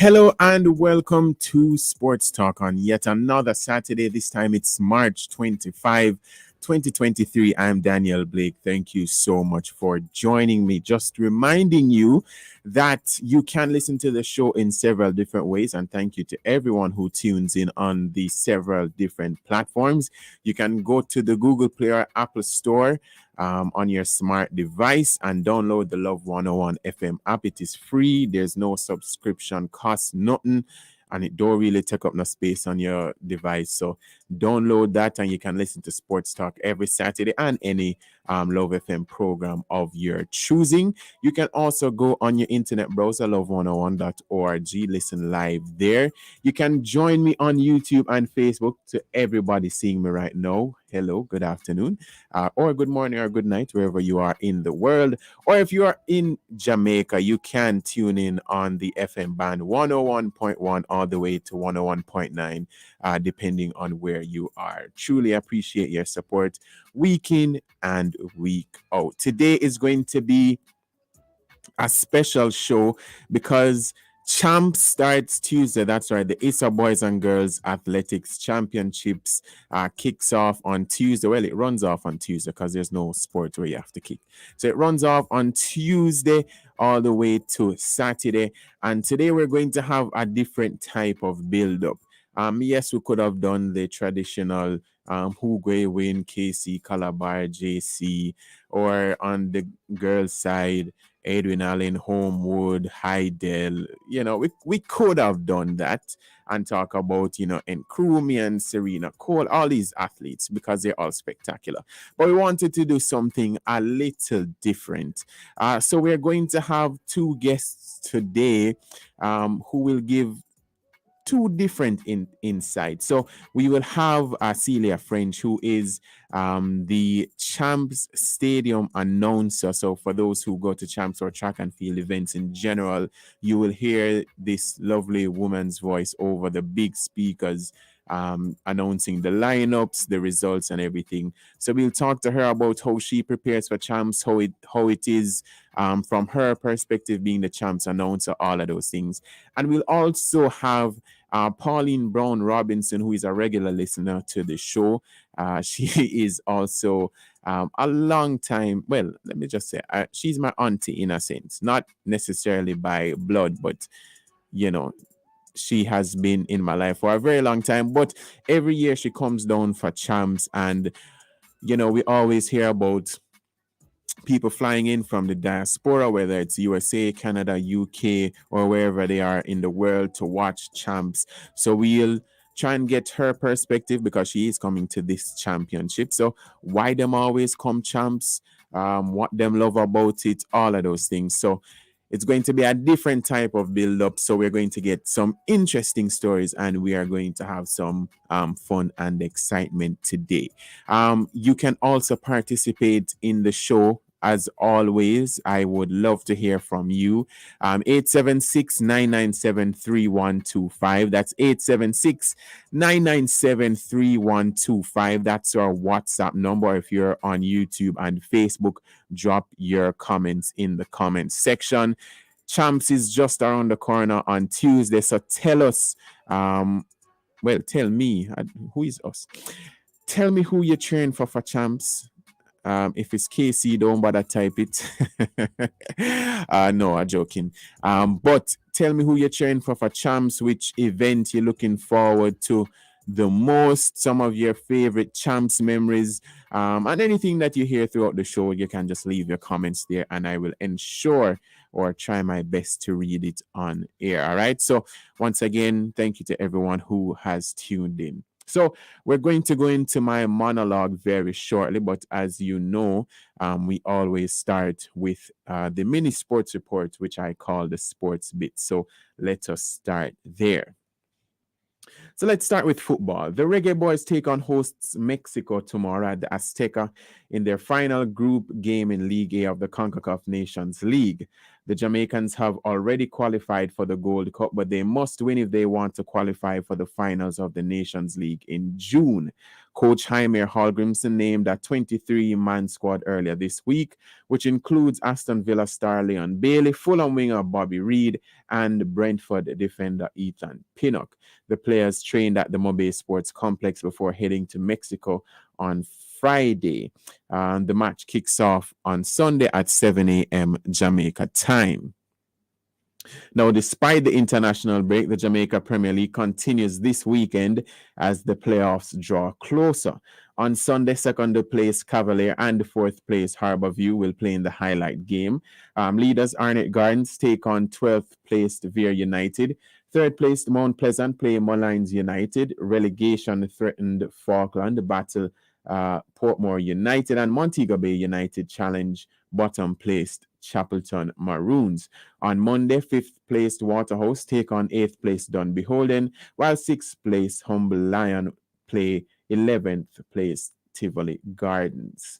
Hello and welcome to Sports Talk on yet another Saturday. This time it's March 25, 2023. I'm Daniel Blake. Thank you so much for joining me. Just reminding you that you can listen to the show in several different ways. And thank you to everyone who tunes in on the several different platforms. You can go to the Google Play or Apple Store on your smart device and download the Love 101 FM app. It is free. There's no subscription cost, nothing, and it don't really take up no space on your device. So download that and you can listen to Sports Talk every Saturday and any Love FM program of your choosing. You can also go on your internet browser, love101.org, listen live there. You can join me on YouTube and Facebook. To everybody seeing me right now, hello, good afternoon, or good morning or good night, wherever you are in the world. Or if you are in Jamaica, you can tune in on the FM band 101.1 all the way to 101.9, depending on where you are. Truly appreciate your support week in and week out. Today is going to be a special show because Champ starts Tuesday. That's right. The ISSA Boys and Girls Athletics Championships kicks off on Tuesday. Well, it runs off on Tuesday because there's no sport where you have to kick. So it runs off on Tuesday all the way to Saturday. And today we're going to have a different type of build-up. Yes, we could have done the traditional Hugwe win, KC, Calabar, JC, or on the girls' side, Edwin Allen, Homewood, Heidel. We could have done that and talk about, Nkrumah and Serena Cole, all these athletes, because they're all spectacular. But we wanted to do something a little different. So we're going to have two guests today who will give two different insights. So we will have Celia French, who is the Champs Stadium announcer. So for those who go to Champs or track and field events in general, you will hear this lovely woman's voice over the big speakers announcing the lineups, the results, and everything. So we'll talk to her about how she prepares for Champs, how it is from her perspective being the Champs announcer, all of those things. And we'll also have Pauline Brown Robinson, who is a regular listener to the show. She is also a long time, well, let me just say, she's my auntie in a sense, not necessarily by blood, but, she has been in my life for a very long time. But every year she comes down for Champs, and, we always hear about people flying in from the diaspora, whether it's USA, Canada, UK, or wherever they are in the world to watch Champs. So we'll try and get her perspective because she is coming to this championship. So why them always come Champs, what them love about it, all of those things. So it's going to be a different type of build-up. So we're going to get some interesting stories and we are going to have some fun and excitement today. You can also participate in the show. As always, I would love to hear from you. 876-997-3125. That's 876-997-3125. That's our WhatsApp number. If you're on YouTube and Facebook, drop your comments in the comments section. Champs is just around the corner on Tuesday. So tell us, tell me, who is us? Tell me who you're cheering for Champs. If it's KC, don't bother type it. No, I'm joking. But tell me who you're cheering for Champs, which event you're looking forward to the most, some of your favorite Champs memories, and anything that you hear throughout the show. You can just leave your comments there and I will ensure or try my best to read it on air. All right. So once again, thank you to everyone who has tuned in. So we're going to go into my monologue very shortly, but as you know, we always start with the mini sports report, which I call the sports bit. So let us start there. So let's start with football. The Reggae Boys take on hosts Mexico tomorrow at the Azteca in their final group game in League A of the CONCACAF Nations League. The Jamaicans have already qualified for the Gold Cup, but they must win if they want to qualify for the finals of the Nations League in June. Coach Jaime Hallgrimson named a 23-man squad earlier this week, which includes Aston Villa star Leon Bailey, Fulham winger Bobby Reid, and Brentford defender Ethan Pinnock. The players trained at the Mobay Sports Complex before heading to Mexico on Friday. The match kicks off on Sunday at 7 a.m. Jamaica time. Now, despite the international break, the Jamaica Premier League continues this weekend as the playoffs draw closer. On Sunday, second place Cavalier and fourth place Harbourview will play in the highlight game. Leaders Arnett Gardens take on 12th placed Vere United. Third place Mount Pleasant play Mullines United. Relegation threatened Falkland battle Portmore United, and Montego Bay United challenge bottom placed Chapelton Maroons. On Monday, 5th placed Waterhouse take on 8th place Dun Beholden, while 6th place Humble Lion play 11th place Tivoli Gardens.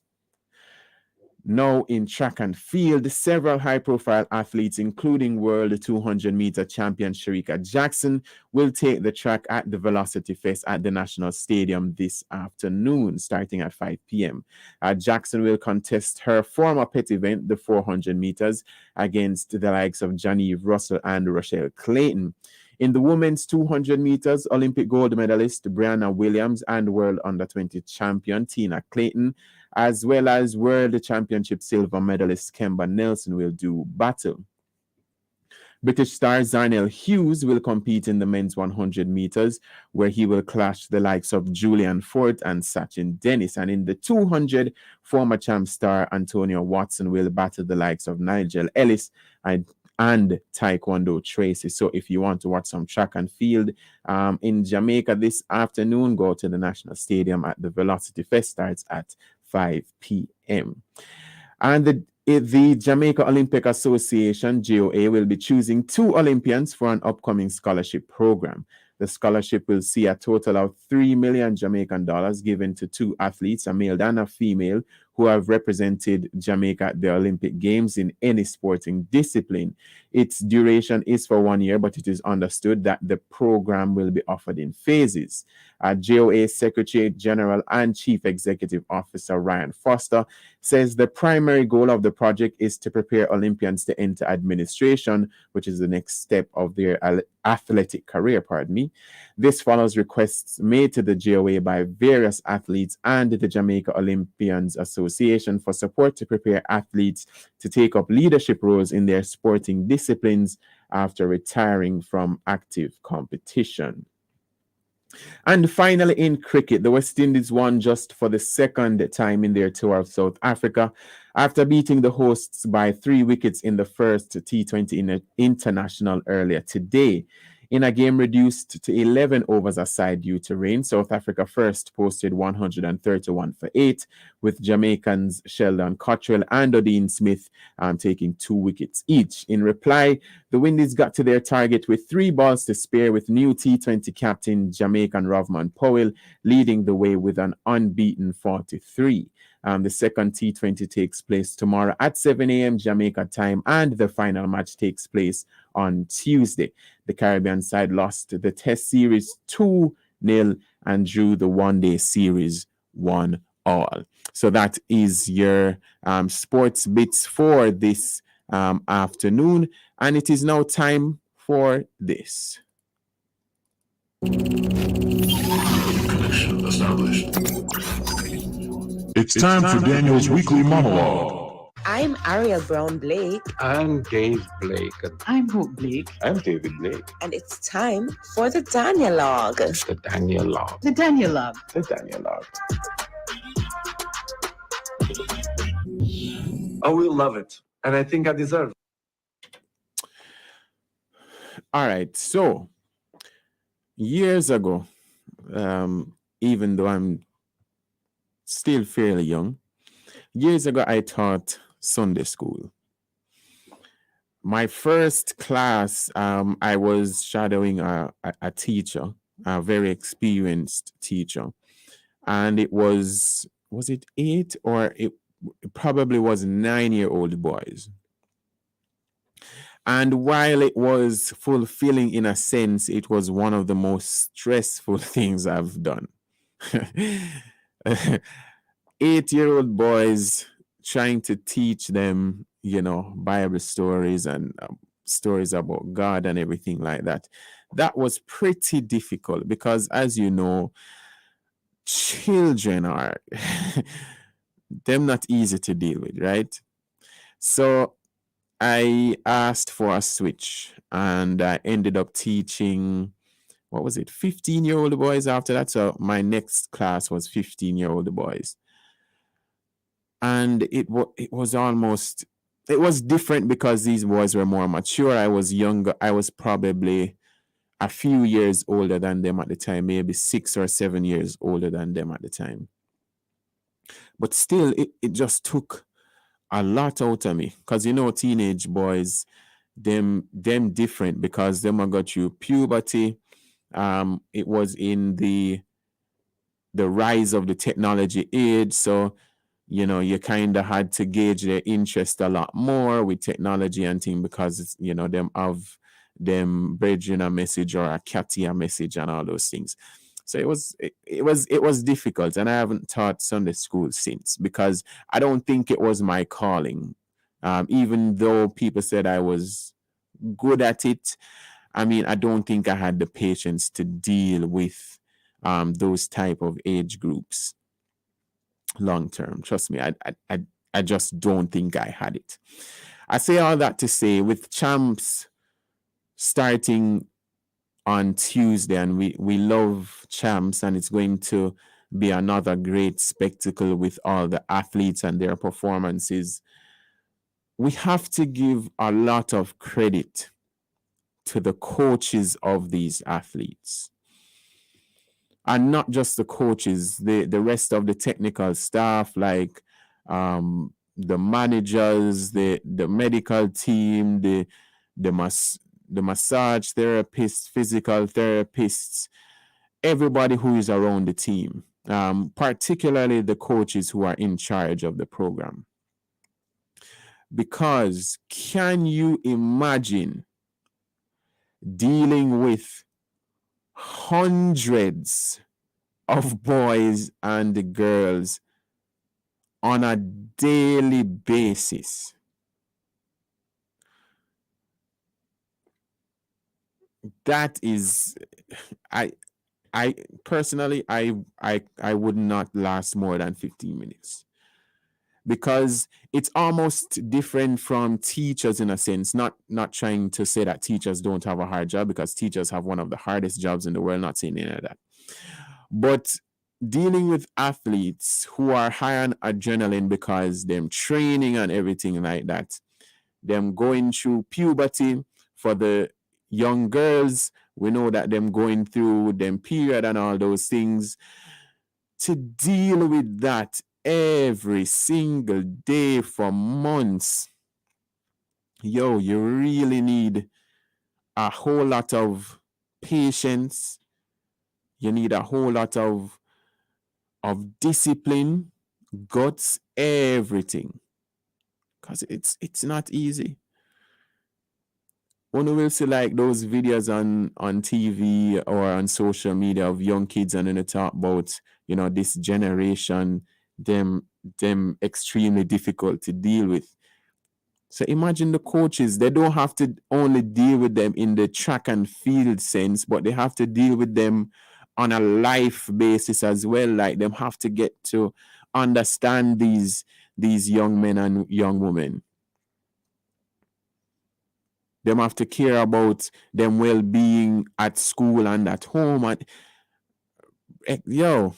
Now in track and field, several high-profile athletes, including World 200-meter champion Shericka Jackson, will take the track at the Velocity Fest at the National Stadium this afternoon, starting at 5 p.m. Jackson will contest her former pet event, the 400 meters, against the likes of Janive Russell and Rochelle Clayton. In the women's 200 meters, Olympic gold medalist Brianna Williams and World Under-20 champion Tina Clayton, as well as World Championship silver medalist Kemba Nelson, will do battle. British star Zarnell Hughes will compete in the men's 100 meters, where he will clash the likes of Julian Fort and Sachin Dennis. And in the 200, former champ star Antonio Watson will battle the likes of Nigel Ellis and Taekwondo Tracy. So if you want to watch some track and field in Jamaica this afternoon, go to the National Stadium at the Velocity Fest. Starts at 5 p.m. And the Jamaica Olympic Association, JOA, will be choosing 2 Olympians for an upcoming scholarship program. The scholarship will see a total of $3 million Jamaican dollars given to 2 athletes, a male and a female, who have represented Jamaica at the Olympic Games in any sporting discipline. Its duration is for 1 year, but it is understood that the program will be offered in phases. JOA Secretary General and Chief Executive Officer Ryan Foster says the primary goal of the project is to prepare Olympians to enter administration, which is the next step of their athletic career, This follows requests made to the JOA by various athletes and the Jamaica Olympians Association for support to prepare athletes to take up leadership roles in their sporting disciplines after retiring from active competition. And finally, in cricket, the West Indies won just for the second time in their tour of South Africa after beating the hosts by 3 wickets in the first T20 international earlier today. In a game reduced to 11 overs aside due to rain, South Africa first posted 131 for 8, with Jamaicans Sheldon Cottrell and Odin Smith taking 2 wickets each. In reply, the Windies got to their target with 3 balls to spare, with new T20 captain Jamaican Rovman Powell leading the way with an unbeaten 43. The second T20 takes place tomorrow at 7 a.m. Jamaica time, and the final match takes place on Tuesday. The Caribbean side lost the Test series 2-0 and drew the one-day series 1-all. So that is your sports bits for this afternoon, and it is now time for this. Connection established. It's time for Daniel's weekly monologue. I'm Ariel Brown Blake. I'm Dave Blake. I'm Hope Blake. I'm David Blake. And it's time for the Danielog. The Danielog. The Danielog. The Danielog. I will love it. And I think I deserve it. All right. So, years ago, even though I'm still fairly young, years ago, I taught Sunday school. My first class, I was shadowing a teacher, a very experienced teacher. And it was it 8 or it probably was 9-year-old boys. And while it was fulfilling in a sense, it was one of the most stressful things I've done. 8-year-old boys trying to teach them, Bible stories and stories about God and everything like that. That was pretty difficult because, as you know, children are them not easy to deal with, right? So I asked for a switch and I ended up teaching, what was it, 15-year-old boys after that. So my next class was 15-year-old boys. And it was different because these boys were more mature. I was younger. I was probably a few years older than them at the time, maybe 6 or 7 years older than them at the time. But still, it just took a lot out of me because, teenage boys, them different because them I got through puberty. It was in the rise of the technology age, so you kind of had to gauge their interest a lot more with technology and things because it's, them have them bridging a message or a catty a message and all those things. So it was difficult, and I haven't taught Sunday school since because I don't think it was my calling. Even though people said I was good at it, I mean, I don't think I had the patience to deal with those type of age groups long term. Trust me, I just don't think I had it. I say all that to say, with champs starting on Tuesday, and we love champs, and it's going to be another great spectacle with all the athletes and their performances. We have to give a lot of credit to the coaches of these athletes. And not just the coaches, the rest of the technical staff, like the managers, the medical team, the massage therapists, physical therapists, everybody who is around the team, particularly the coaches who are in charge of the program. Because can you imagine dealing with hundreds of boys and girls on a daily basis? That is, I personally, I would not last more than 15 minutes. Because it's almost different from teachers in a sense, not trying to say that teachers don't have a hard job, because teachers have one of the hardest jobs in the world, not saying any of that. But dealing with athletes who are high on adrenaline because them training and everything like that, them going through puberty. For the young girls, we know that them going through them period and all those things. To deal with that every single day for months, you really need a whole lot of patience. You need a whole lot of discipline, guts, everything, because it's not easy. One will see like those videos on TV or on social media of young kids, and then they talk about this generation, them extremely difficult to deal with. So imagine the coaches, they don't have to only deal with them in the track and field sense, but they have to deal with them on a life basis as well. Like, them have to get to understand these young men and young women. Them have to care about them well-being at school and at home. And yo.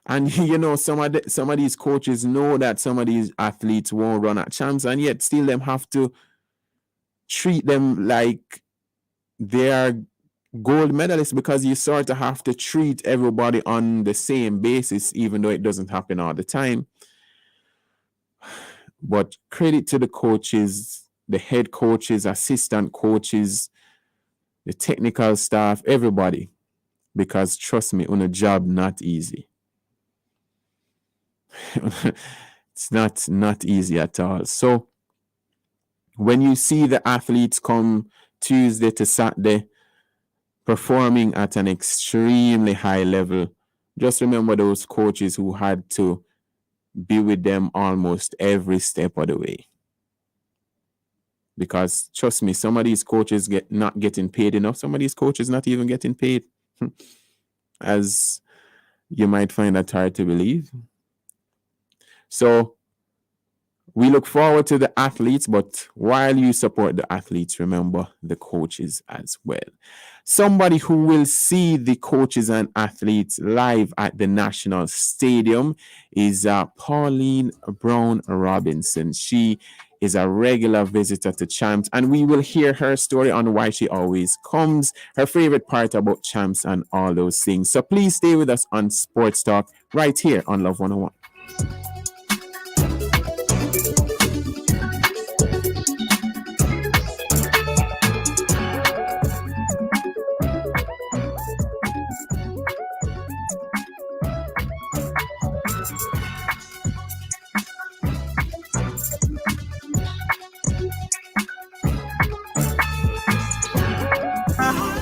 And some of these coaches know that some of these athletes won't run at champs, and yet still them have to treat them like they are gold medalists, because you sort of have to treat everybody on the same basis, even though it doesn't happen all the time. But credit to the coaches, the head coaches, assistant coaches, the technical staff, everybody, because trust me, on a job not easy. It's not easy at all. So when you see the athletes come Tuesday to Saturday performing at an extremely high level, just remember those coaches who had to be with them almost every step of the way. Because trust me, some of these coaches not getting paid enough. Some of these coaches not even getting paid. As you might find that hard to believe. So we look forward to the athletes, but while you support the athletes, remember the coaches as well. Somebody who will see the coaches and athletes live at the National Stadium is Pauline Brown Robinson. She is a regular visitor to Champs, and we will hear her story on why she always comes, her favorite part about Champs, and all those things. So please stay with us on Sports Talk right here on Love 101.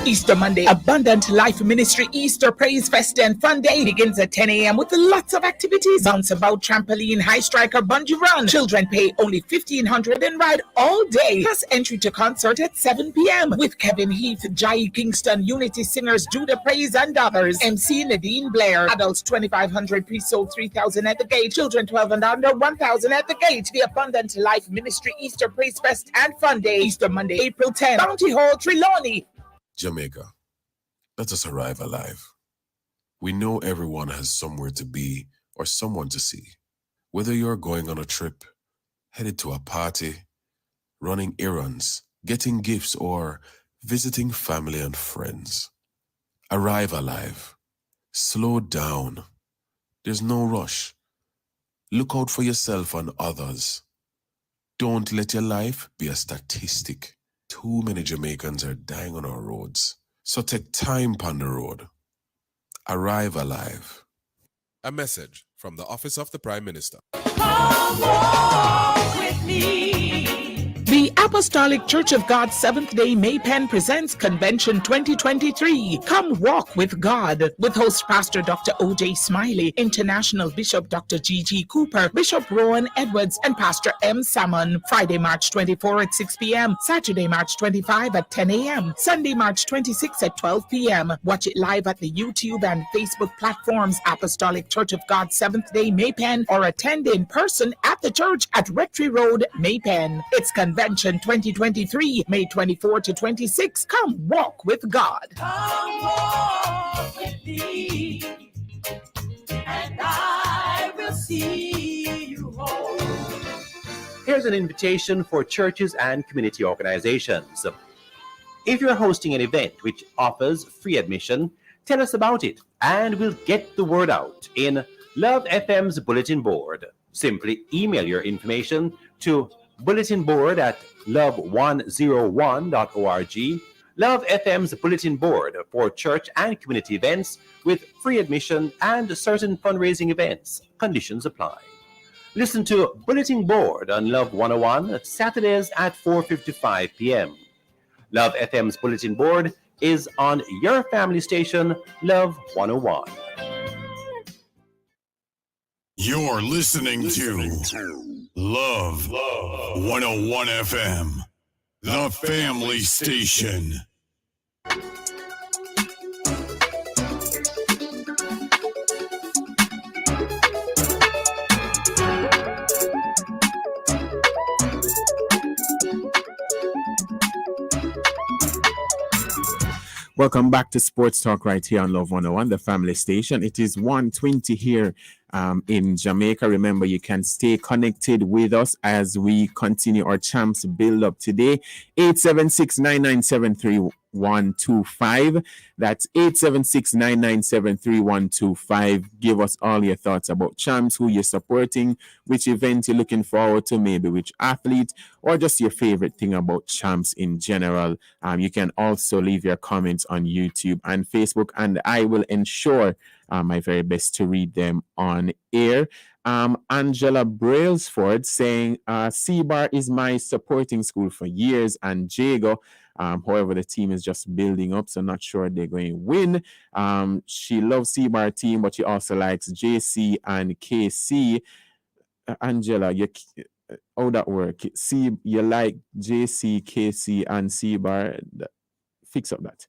Easter Monday, Abundant Life Ministry Easter Praise Fest and Fun Day begins at 10 a.m. with lots of activities. Bounce about, trampoline, high striker, bungee run. Children pay only $1,500 and ride all day. Plus entry to concert at 7 p.m. with Kevin Heath, Jai Kingston, Unity Singers, Judah Praise, and others. MC Nadine Blair. Adults $2,500, pre-sold $3,000 at the gate. Children 12 and under $1,000 at the gate. The Abundant Life Ministry Easter Praise Fest and Fun Day. Easter Monday, April 10th. Bounty Hall, Trelawney. Jamaica, let us arrive alive. We know everyone has somewhere to be or someone to see. Whether you're going on a trip, headed to a party, running errands, getting gifts, or visiting family and friends. Arrive alive. Slow down. There's no rush. Look out for yourself and others. Don't let your life be a statistic. Too many Jamaicans are dying on our roads. So take time on the road. Arrive alive. A message from the Office of the Prime Minister. Come walk with me. The Apostolic Church of God Seventh-day Maypen presents Convention 2023. Come walk with God with host Pastor Dr. O.J. Smiley, International Bishop Dr. G.G. Cooper, Bishop Rowan Edwards, and Pastor M. Salmon. Friday, March 24 at 6 p.m., Saturday, March 25 at 10 a.m., Sunday, March 26 at 12 p.m. Watch it live at the YouTube and Facebook platforms Apostolic Church of God Seventh-day Maypen, or attend in person at the church at Rectory Road, Maypen. It's Convention 2023, May 24 to 26. Come walk with God. Come walk with me, and I will see you home. Here's an invitation for churches and community organizations. If you're hosting an event which offers free admission, tell us about it, and we'll get the word out in Love FM's bulletin board. Simply email your information to bulletinboard@love101.org. Love FM's bulletin board for church and community events with free admission and certain fundraising events. Conditions apply. Listen to Bulletin Board on Love 101 Saturdays at 4:55 p.m. Love FM's bulletin board is on your family station, Love 101. You're listening to Love 101 FM, the family station. Welcome back to Sports Talk right here on Love 101, the family station. It is 1:20 here in Jamaica. Remember, you can stay connected with us as we continue our Champs Buildup today. 876-997-3125. That's 876-997-3125. Give us all your thoughts about Champs, who you're supporting, which event you're looking forward to, maybe which athlete, or just your favorite thing about Champs in general. You can also leave your comments on YouTube and Facebook, and I will ensure my very best to read them on air. Angela Brailsford saying, CBAR is my supporting school for years, and Jago. However, the team is just building up, so not sure they're going to win. She loves CBAR team, but she also likes JC and KC. Angela, how that work? See, you like JC, KC, and CBAR. Fix up that.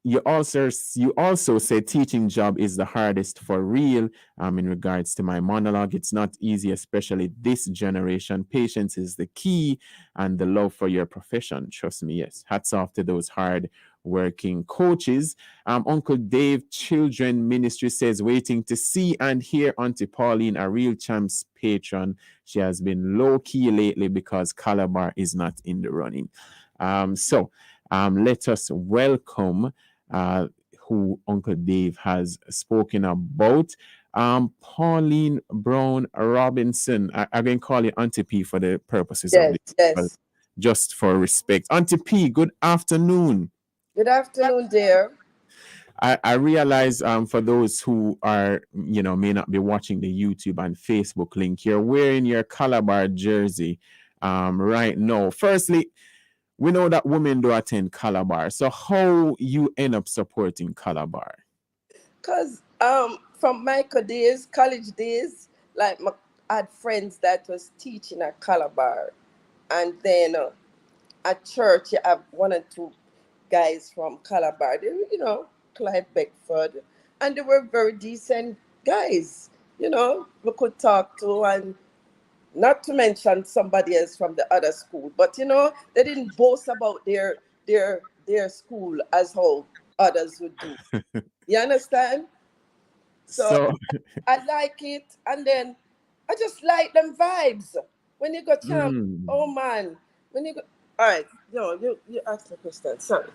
You also say teaching job is the hardest for real. In regards to my monologue, it's not easy, especially this generation. Patience is the key, and the love for your profession. Trust me, yes. Hats off to those hard working coaches. Uncle Dave Children Ministry says, waiting to see and hear Auntie Pauline, a real champs patron. She has been low key lately because Calabar is not in the running. Let us welcome who Uncle Dave has spoken about. Pauline Brown Robinson. I'm going to call you Auntie P for the purposes of this. Yes. Just for respect. Auntie P, good afternoon. Good afternoon, dear. I realize for those who are, may not be watching the YouTube and Facebook link, you're wearing your Calabar jersey right now. Firstly, we know that women do attend Calabar. So how you end up supporting Calabar? Because from my college days, like I had friends that was teaching at Calabar. And then at church, you have one or two guys from Calabar. They were, Clive Beckford. And they were very decent guys, we could talk to, and not to mention somebody else from the other school. But, they didn't boast about their school as how others would do. You understand? So I like it. And then I just like them vibes. When you go champ, oh man. When you go, all right, you ask the question. Sorry.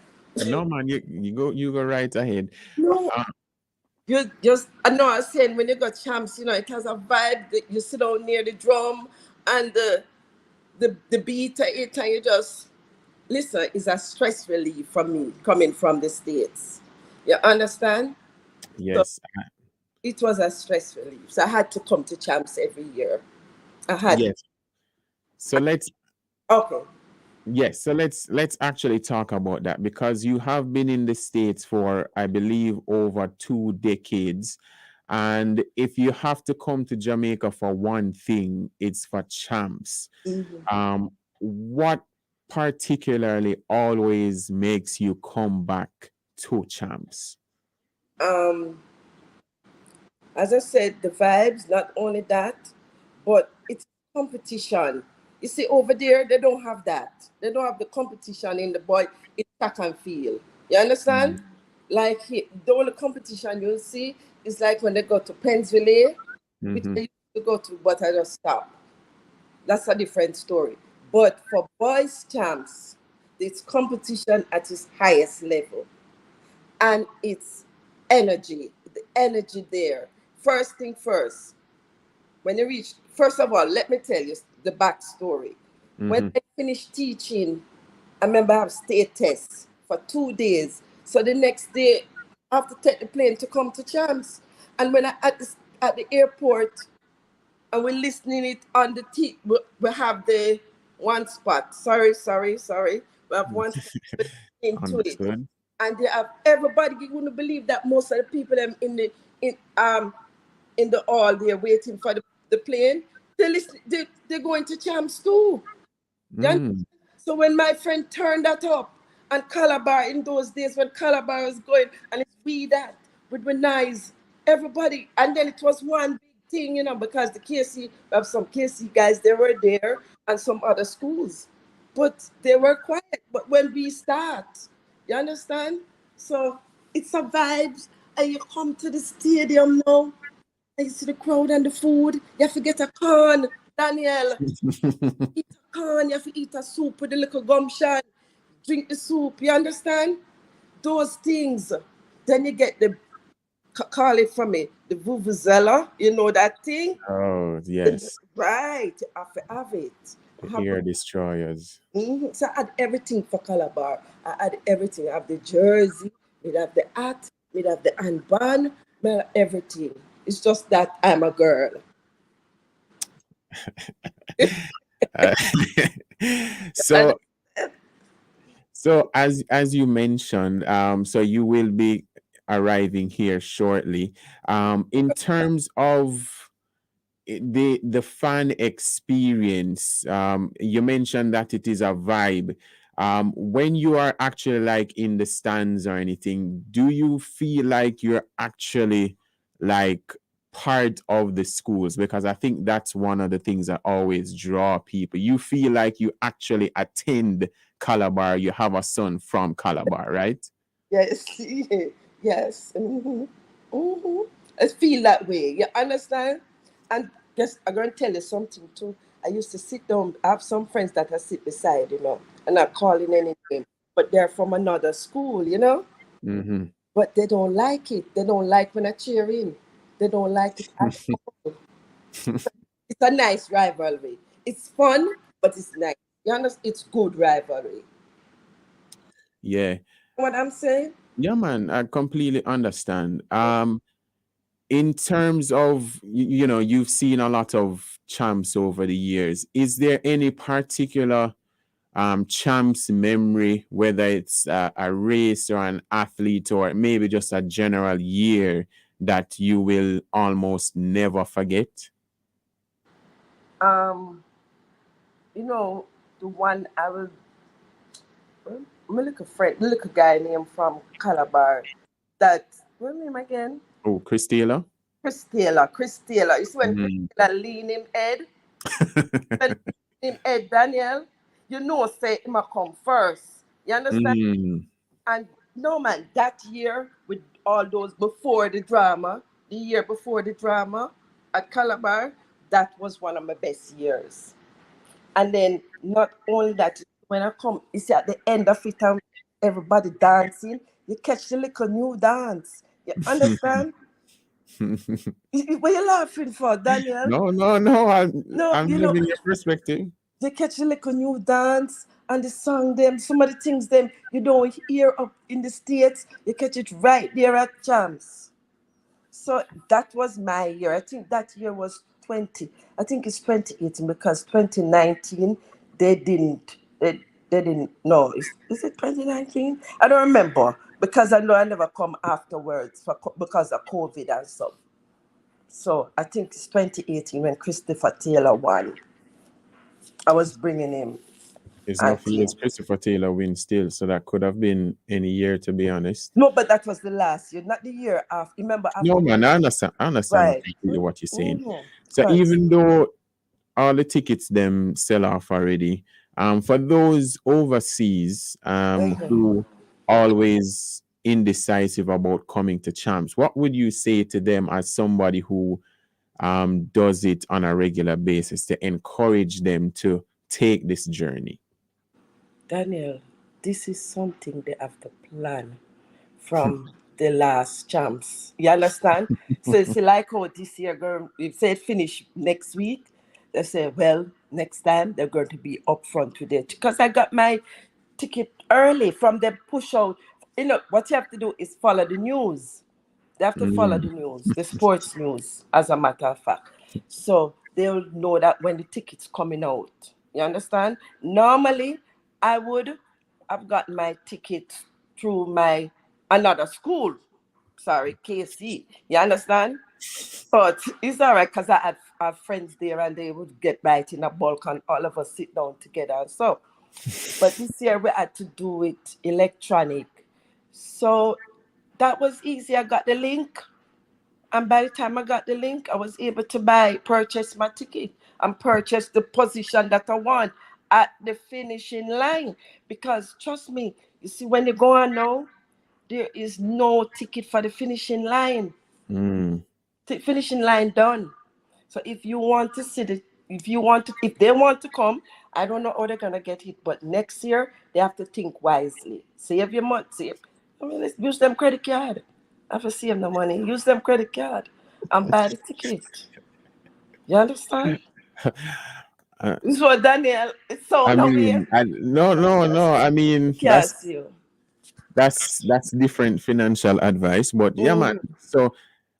No man, you go right ahead. No. You just, I know I was saying when you got champs, it has a vibe that you sit down near the drum and the beat of it, and you just listen. It's a stress relief for me coming from the States. You understand? Yes. So it was a stress relief. So I had to come to champs every year. I had. Yes. So let's. Okay. Yes, so let's actually talk about that, because you have been in the States for, I believe, over 2 decades. And if you have to come to Jamaica for one thing, it's for champs. Mm-hmm. What particularly always makes you come back to champs? As I said, the vibes, not only that, but it's competition. You see, over there, they don't have that. They don't have the competition in the boy. It's track and field. You understand? Like, the only competition you'll see is like when they go to Pennsylvania, which I used to go to, but I just stopped. That's a different story. But for boys champs, it's competition at its highest level. And it's energy, the energy there. First thing first, when you reach, first of all, let me tell you the backstory. When I finished teaching, I remember I have state tests for 2 days. So the next day, I have to take the plane to come to champs. And when I at the airport, and we're listening it on the we have the one spot. Sorry. We have one spot into it. And they have everybody. You wouldn't believe that most of the people in the hall, they're waiting for the plane. They're going to champs too. So when my friend turned that up, and Calabar in those days when Calabar was going, and it's we that with the nice everybody, and then it was one big thing, because the KC, we have some KC guys, they were there, and some other schools, but they were quiet. But when we start, you understand? So it's a vibes, and you come to the stadium now, and you see the crowd and the food. You have to get a corn, Daniel. Eat a corn, you have to eat a soup with a little gumption. Drink the soup, you understand? Those things. Then you get call it for me, the vuvuzela, that thing? Oh, yes. Right, I have to have it. The air destroyers. So I had everything for Calabar. I had everything. I have the jersey, we have the hat, we have the handband, we have everything. It's just that I'm a girl. Uh, so so as you mentioned, so you will be arriving here shortly. In terms of the fan experience, you mentioned that it is a vibe. When you are actually like in the stands or anything, do you feel like you're actually like part of the schools? Because I think that's one of the things that always draw people. You feel like you actually attend Calabar, you have a son from Calabar, right? Yes, yes. I feel that way. You understand? And just I'm going to tell you something too. I used to sit down. I have some friends that I sit beside, and not calling any name, but they're from another school, Mm-hmm. But they don't like it. They don't like when I cheer in. They don't like it at all. It's a nice rivalry. It's fun, but it's nice. You understand? It's good rivalry. Yeah. What I'm saying? Yeah, man, I completely understand. In terms of you've seen a lot of champs over the years. Is there any particular champs memory, whether it's a race or an athlete or maybe just a general year that you will almost never forget? Um, the one I will. My little friend, little guy named from Calabar. That what's his name again? Oh, Chris Taylor. Chris Taylor. Chris Taylor. You see when Chris Mm. Taylor lean him head, when him head Daniel, say him a come first. You understand? Mm. And no man, that year with all those before the drama, the year before the drama at Calabar, that was one of my best years. And then not only that, when I come, you see at the end of it, everybody dancing, you catch the little new dance. You understand? What you laughing for, Daniel? No. No, I'm living your perspective. they catch the little new dance and the song them, some of the things them you don't hear up in the States, you catch it right there at Champs. So that was my year. I think that year was 20. I think it's 2018 because 2019 they didn't. They didn't. No, is it 2019? I don't remember because I know I never come afterwards because of COVID and stuff. So I think it's 2018 when Christopher Taylor won. I was bringing him. It's I not for years think. Christopher Taylor win still, so that could have been any year, to be honest. No, but that was the last year, not the year after. Remember No, after? man, I understand Right. completely what you're saying. Mm-hmm. So Right. even though all the tickets them sell off already, for those overseas who always indecisive about coming to champs, what would you say to them as somebody who does it on a regular basis to encourage them to take this journey? Daniel, this is something they have to plan from the last champs. You understand? So it's like how this year, girl, if say it finish next week, they say, well, next time they're going to be upfront with it. Because I got my ticket early from the push out. What you have to do is follow the news. They have to follow the news, the sports news, as a matter of fact. So they'll know that when the ticket's coming out. You understand? Normally, I would have gotten my ticket through my another school. Sorry, KC. You understand? But it's all right because I have friends there and they would get right in a bulk and all of us sit down together. So, but this year we had to do it electronic. So that was easy. I got the link. And by the time I got the link, I was able to purchase my ticket and purchase the position that I want at the finishing line. Because trust me, you see, when you go on now, there is no ticket for the finishing line. Finishing line done. So if you want to see if they want to come, I don't know how they're gonna get it, but next year they have to think wisely. Save your money, save. I mean, let's use them credit card. I have to save the money. Use them credit card and buy the ticket. You understand? So Daniel, it's so I no way. mean, no. I mean, Yes, you. that's different financial advice, but yeah, man. So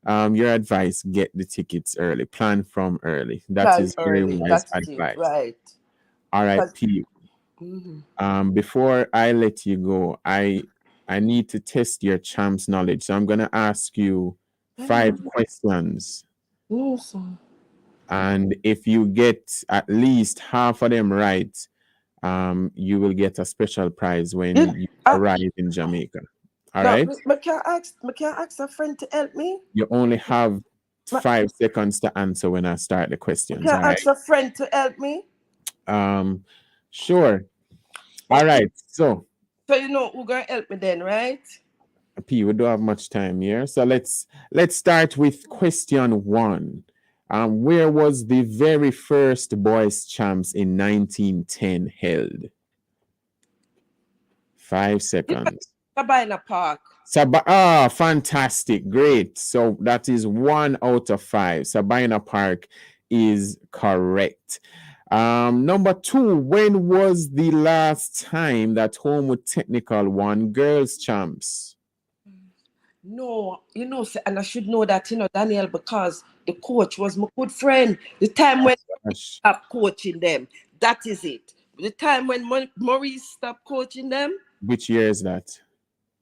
your advice, get the tickets early. Plan from early. That Plan is very early. wise That's it. advice. Right. All right, But- P. Mhm. Before I let you go, I need to test your champs knowledge. So I'm gonna ask you 5 questions. No, sir. And if you get at least half of them right, you will get a special prize when you arrive in Jamaica. All right? I can't ask a friend to help me. You only have 5 seconds to answer when I start the questions. Can All I right? ask a friend to help me? Sure. All right. So So you know who's gonna help me then, right? P, we don't have much time here. So let's start with question 1. Where was the very first boys champs in 1910 held? 5 seconds. Sabina Park. Fantastic. Great. So that is 1 out of 5. Sabina Park is correct. Number 2, when was the last time that Homewood Technical won girls champs? No, you know, and I should know that, you know, Daniel, because the coach was my good friend. The time when I stopped coaching them, that is it. The time when Maurice stopped coaching them. Which year is that?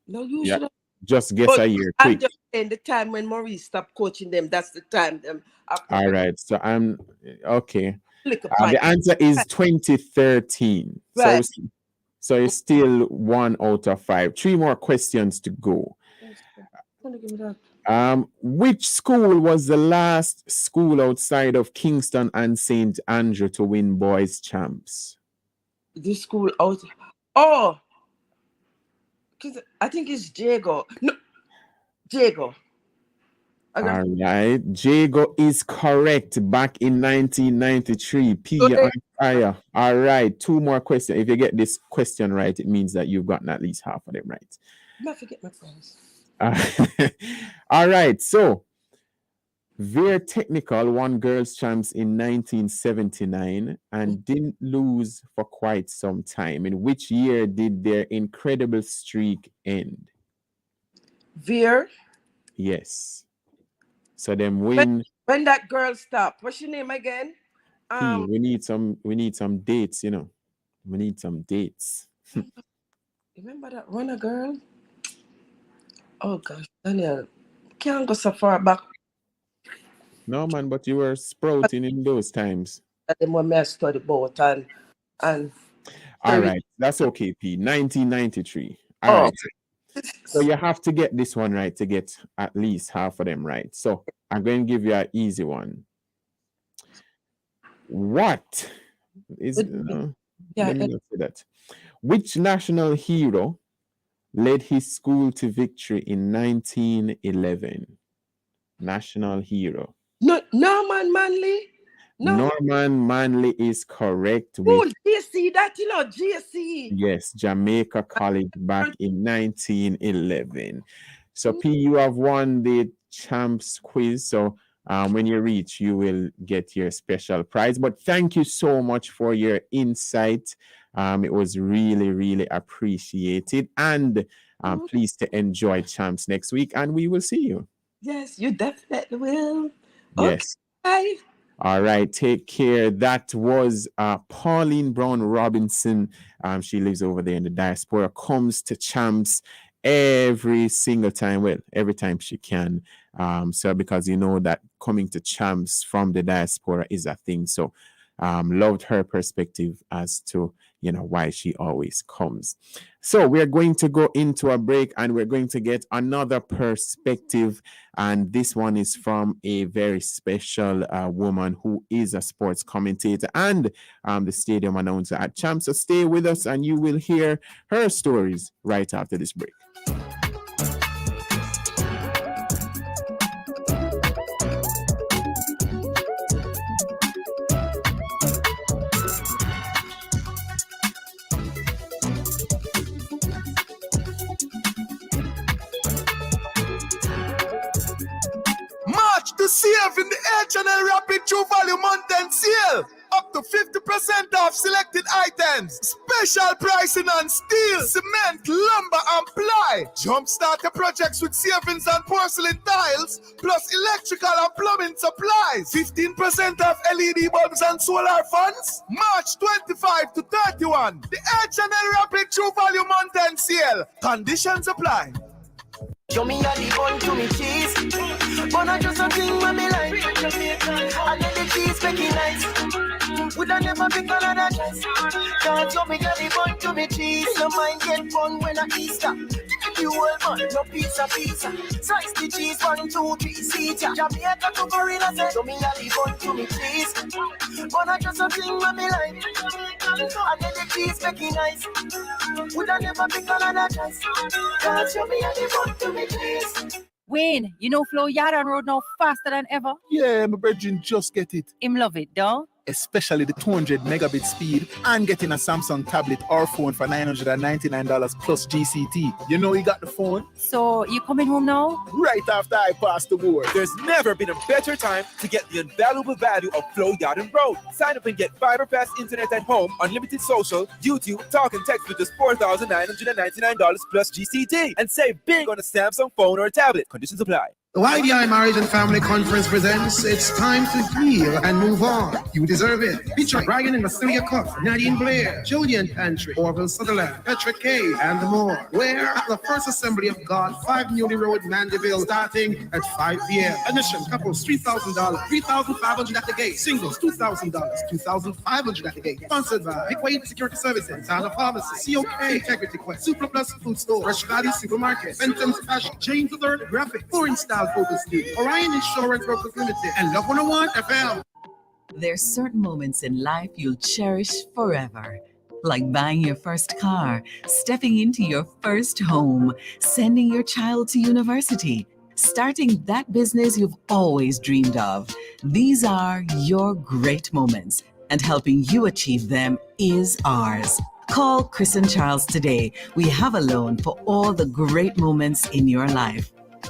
No, you should have. Just guess a year, quick. I'm just saying the time when Maurice stopped coaching them, that's the time them. All right, so I'm okay. The answer is 2013. Right. So it's still 1 out of 5. 3 more questions to go. Which school was the last school outside of Kingston and St. Andrew to win boys champs? The school out. Oh, I think it's Jago. No, Jago. All right, Jago is correct. Back in 1993, P on fire. All right, 2 more questions. If you get this question right, it means that you've gotten at least half of them right. I forget my friends. All right, so Veer Technical won girls champs in 1979 and didn't lose for quite some time. In which year did their incredible streak end? Veer? Yes. So them win. When that girl stopped, what's your name again? We need some dates, you know. We need some dates. Remember that runner girl? Oh gosh, Daniel, can't go so far back. No man, but you were sprouting in those times. At the moment I studied boat and all right, that's okay, P. 1993. All right. So you have to get this one right to get at least half of them right. So I'm going to give you an easy one. What is let me not say that. Which national hero led his school to victory in 1911? National hero. Norman Manley? No. Norman Manley is correct. Oh, JC, that, you know, JC. Yes, Jamaica College back in 1911. So, P, you have won the champs quiz. So, when you reach, you will get your special prize. But thank you so much for your insight. It was really, really appreciated. And please to enjoy champs next week. And we will see you. Yes, you definitely will. Yes. Okay. All right, take care. That was Pauline Brown Robinson. She lives over there in the diaspora, comes to champs every single time. Well, every time she can. So because you know that coming to champs from the diaspora is a thing. So loved her perspective as to, you know, why she always comes. So we're going to go into a break and we're going to get another perspective. And this one is from a very special woman who is a sports commentator and the stadium announcer at Champs. So stay with us and you will hear her stories right after this break. Save in the H&L Rapid True Value Month End Sale. Up to 50% 20% off selected items. Special pricing on steel, cement, lumber, and ply. Jumpstart your projects with savings on porcelain tiles, plus electrical and plumbing supplies. 15% off LED bulbs and solar fans. March 25 to 31. The H&L Rapid True Value Mountain Sale. Conditions apply. Show me how the bun to me cheese. But I just a thing when me like. And then the cheese make it nice. Would I never pick another choice? Can't show me how the bun to me cheese. No mind get fun when I Easter. Give you all man, no pizza. Slice the cheese, 1, 2, 3, see ya. Jamaica to Gorilla say. Show me how the bun to me cheese. But I just a thing when me like. And then the cheese make it nice. Would I never pick another choice? Can't show me how the bun to me cheese. Wayne, you know Flo Yardan Road now faster than ever? Yeah, my brethren just get it. Him love it, don't? Especially the 200 megabit speed and getting a Samsung tablet or phone for $999 plus GCT. You know he got the phone? So, you coming home now? Right after I pass the board. There's never been a better time to get the invaluable value of Flo Yardan Road. Sign up and get fiber fast internet at home, unlimited social, YouTube, talk and text with just $4,999 plus GCT. And save big on a Samsung phone or a tablet. Conditions apply. The YDI Marriage and Family Conference presents It's Time to Heal and Move On. You deserve it. Featuring Brian and Vasilia Cuff, Nadine Blair, Julian Pantry, Orville Sutherland, Petra Kay, and more. Where at the First Assembly of God, 5 Newly Road, Mandeville, starting at 5 p.m. Admission, couples, $3,000, $3,500 at the gate. Singles, $2,000, $2,500 at the gate. Sponsored by Equate Security Services, Tana Pharmacy, COK, Integrity Quest, Super Plus Food Store, Fresh Valley Supermarket, Benton's Fashion, James III Graphic, Foreign Style Focus Studio, Orion Insurance Brokers Limited, and Love 101 FM. There's certain moments in life you'll cherish forever. Like buying your first car, stepping into your first home, sending your child to university, starting that business you've always dreamed of. These are your great moments, and helping you achieve them is ours. Call Chris and Charles today. We have a loan for all the great moments in your life.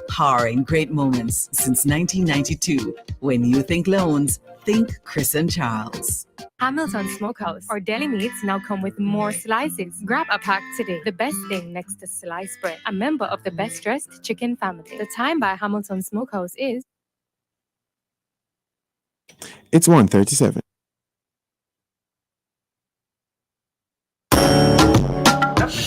Powering great moments since 1992. When you think loans, think Chris and Charles. Hamilton Smokehouse. Our deli meats now come with more slices. Grab a pack today. The best thing next to sliced bread. A member of the Best Dressed Chicken family. The time by Hamilton Smokehouse is... It's 1:37.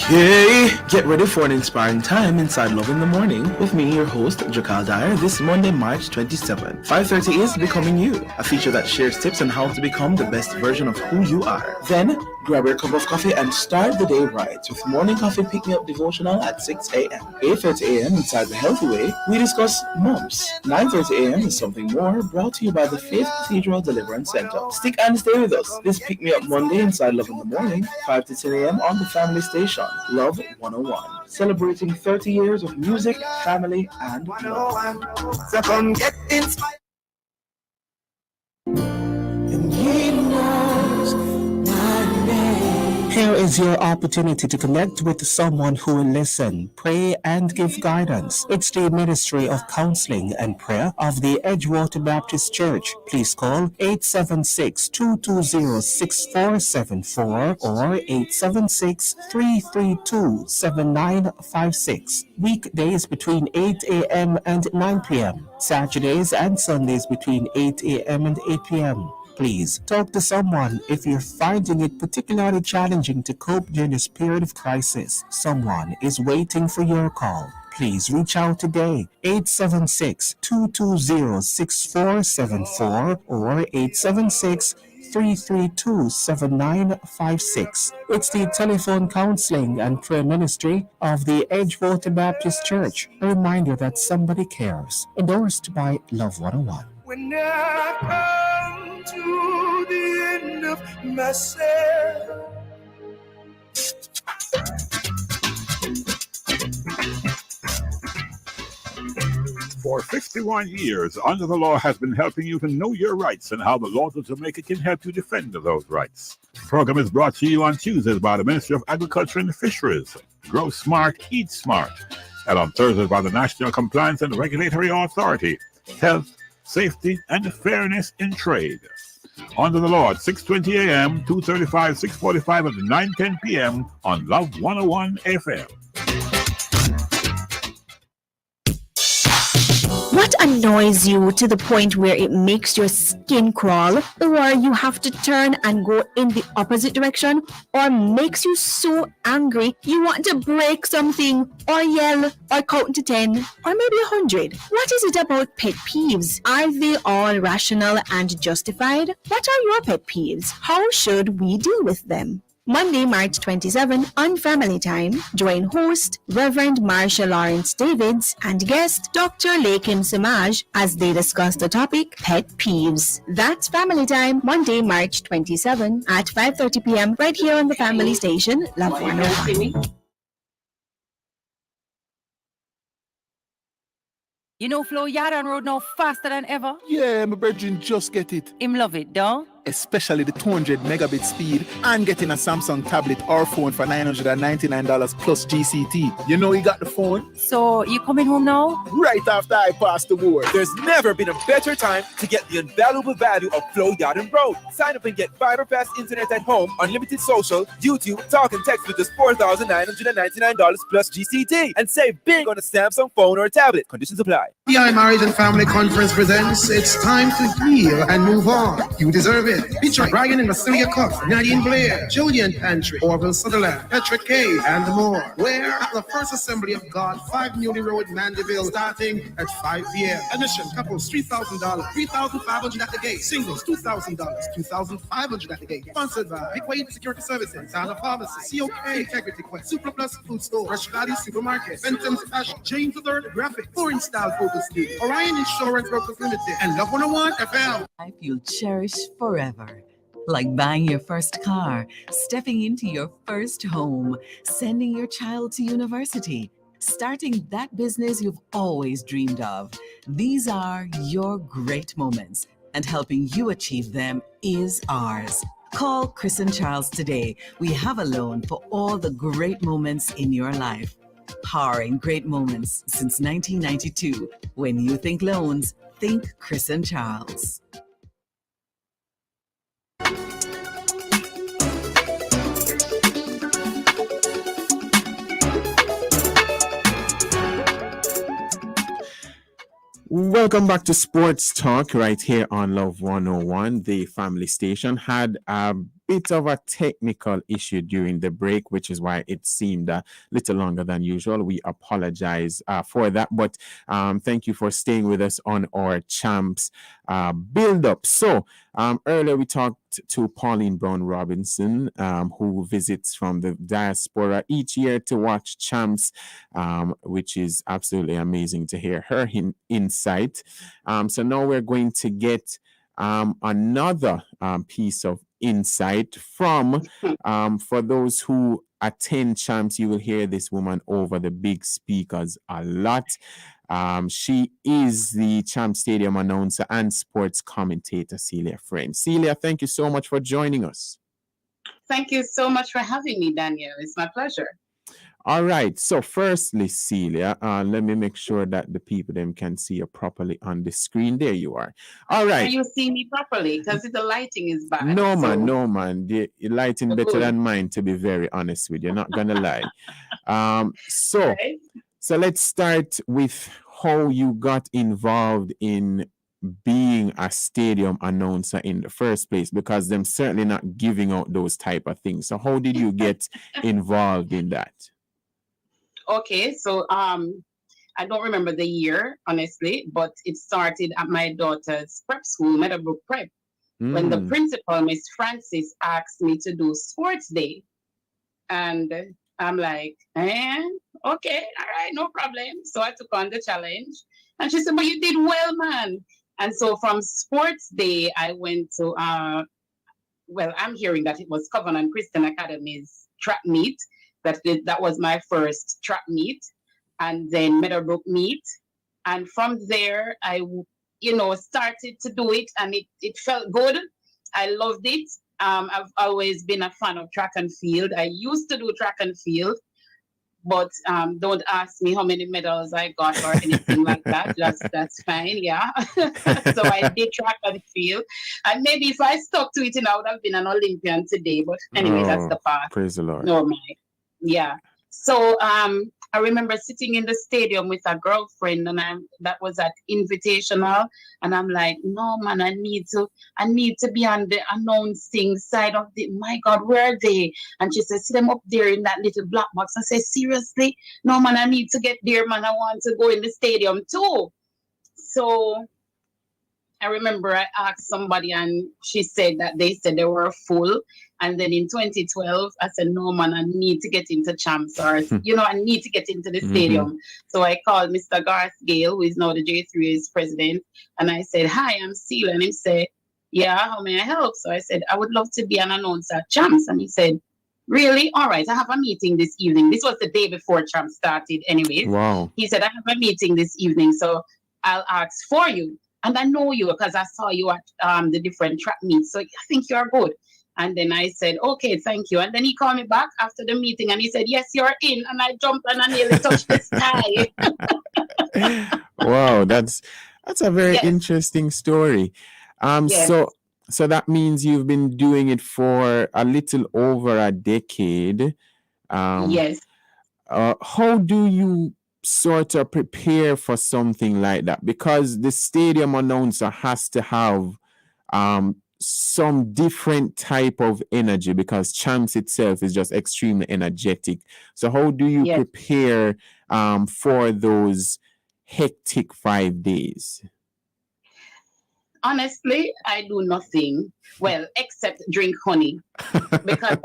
Hey, get ready for an inspiring time inside Love in the Morning with me, your host, Jakal Dyer, this Monday, March 27. 5:30 is Becoming You, a feature that shares tips on how to become the best version of who you are. Then, grab your cup of coffee and start the day right with Morning Coffee Pick-Me-Up Devotional at 6 a.m. 8:30 a.m. inside The Healthy Way, we discuss mumps. 9:30 a.m. is Something More, brought to you by the Faith Cathedral Deliverance Center. Stick and stay with us. This Pick-Me-Up Monday inside Love in the Morning, 5 to 10 a.m. on the Family Station. Love 101, celebrating 30 years of music, family, and love. So come get inspired. And he knows my name. Here is your opportunity to connect with someone who will listen, pray, and give guidance. It's the Ministry of Counseling and Prayer of the Edgewater Baptist Church. Please call 876-220-6474 or 876-332-7956. Weekdays between 8 a.m. and 9 p.m. Saturdays and Sundays between 8 a.m. and 8 p.m. Please talk to someone if you're finding it particularly challenging to cope during this period of crisis. Someone is waiting for your call. Please reach out today, 876-220-6474 or 876-332-7956. It's the Telephone Counseling and Prayer Ministry of the Edgewater Baptist Church. A reminder that somebody cares. Endorsed by Love 101. When I come to the end of myself. For 51 years, Under the Law has been helping you to know your rights and how the laws of Jamaica can help you defend those rights. The program is brought to you on Tuesdays by the Ministry of Agriculture and Fisheries, Grow Smart, Eat Smart, and on Thursdays by the National Compliance and Regulatory Authority, Health, Safety, and Fairness in Trade. Under the Lord, 6:20 a.m., 2:35, 6:45, and 9:10 p.m. on Love 101 FM. What annoys you to the point where it makes your skin crawl, or you have to turn and go in the opposite direction, or makes you so angry you want to break something, or yell, or count to 10, or maybe 100? What is it about pet peeves? Are they all rational and justified? What are your pet peeves? How should we deal with them? Monday, March 27 on Family Time, join host Reverend Marsha Lawrence Davids and guest Dr. Lakin Samaj as they discuss the topic Pet Peeves. That's Family Time, Monday, March 27 at 5:30 p.m. right here on the family station, Love 101. You know Flo Yard on road now faster than ever? Yeah, my virgin just get it. Him love it, don't? Especially the 200 megabit speed and getting a Samsung tablet or phone for $999 plus GCT. You know he got the phone? So, you coming home now? Right after I pass the board. There's never been a better time to get the invaluable value of Flow Yard and Road. Sign up and get fiber fast internet at home, unlimited social, YouTube, talk and text with just $4,999 plus GCT. And save big on a Samsung phone or tablet. Conditions apply. PI Marriage and Family Conference presents It's Time to Heal and Move On. You deserve it. Featuring Ryan and Vasilia Cook, Nadine Blair, Julian Pantry, Orville Sutherland, Petra Kay, and more. Where? At the First Assembly of God, 5 Newly Road, Mandeville, starting at 5 p.m. Admission, couples, $3,000, $3,500 at the gate. Singles, $2,000, $2,500 at the gate. Sponsored by Big Wade Security Services, Sana Pharmacy, COK, Integrity Quest, Super Plus Food Store, Fresh Valley Supermarket, Benton's Fashion, James III Graphic, Foreign Style Photo Studio, Orion Insurance Brokers Limited, and Love 101 FM. Life you'll cherish forever. Like buying your first car, stepping into your first home, sending your child to university, starting that business you've always dreamed of. These are your great moments, and helping you achieve them is ours. Call Chris and Charles today. We have a loan for all the great moments in your life. Powering great moments since 1992. When you think loans, think Chris and Charles. Welcome back to Sports Talk right here on Love 101. The family station had a bit of a technical issue during the break, which is why it seemed a little longer than usual. We apologize for that, but thank you for staying with us on our Champs Buildup. So earlier we talked to Pauline Brown Robinson, who visits from the diaspora each year to watch Champs, which is absolutely amazing to hear her insight. So now we're going to get another piece of insight from for those who attend Champs. You will hear this woman over the big speakers a lot. She is the Champs Stadium announcer and sports commentator, Celia Friend. Celia, thank you so much for joining us. Thank you so much for having me, Daniel. It's my pleasure. All right. So firstly, Celia, let me make sure that the people them can see you properly on the screen. There you are. All right. Can you see me properly? Because the lighting is bad. No, man. The lighting better than mine, to be very honest with you. Not going to lie. So let's start with how you got involved in being a stadium announcer in the first place, because them certainly not giving out those type of things. So how did you get involved in that? Okay, so I don't remember the year, honestly, but it started at my daughter's prep school, Meadowbrook Prep, when the principal, Miss Francis, asked me to do sports day. And I'm like, okay, all right, no problem. So I took on the challenge. And she said, but you did well, man. And so from sports day, I went to, I'm hearing that it was Covenant Christian Academy's track meet. That was my first track meet, and then Meadowbrook meet. And from there, I, started to do it, and it felt good. I loved it. I've always been a fan of track and field. I used to do track and field, But don't ask me how many medals I got or anything like that. That's fine, yeah. So I did track and field. And maybe if I stuck to it, I would have been an Olympian today. But anyway, that's the past. Praise the Lord. No, yeah. So I remember sitting in the stadium with a girlfriend, and that was at Invitational, and I'm like, no man, I need to be on the announcing side of the. My God, where are they? And she said, see them up there in that little black box. I said, seriously? No man, I need to get there, man. I want to go in the stadium too. So I remember I asked somebody, and she said that they said they were full. And then in 2012, I said, no, man, I need to get into champs, or, I need to get into the stadium. So I called Mr. Garth Gale, who is now the J3's president. And I said, hi, I'm Seal. And he said, yeah, how may I help? So I said, I would love to be an announcer at champs. And he said, really? All right, I have a meeting this evening. This was the day before champs started anyways. Wow. He said, I have a meeting this evening, so I'll ask for you. And I know you because I saw you at the different track meets. So I think you're good. And then I said, okay, thank you. And then he called me back after the meeting and he said, yes, you're in. And I jumped and I nearly touched the sky. Wow, that's a very interesting story. Yes. So that means you've been doing it for a little over a decade. Yes. How do you sort of prepare for something like that? Because the stadium announcer has to have some different type of energy, because champs itself is just extremely energetic. So how do you prepare for those hectic 5 days? Honestly, I do nothing. Well, except drink honey. Because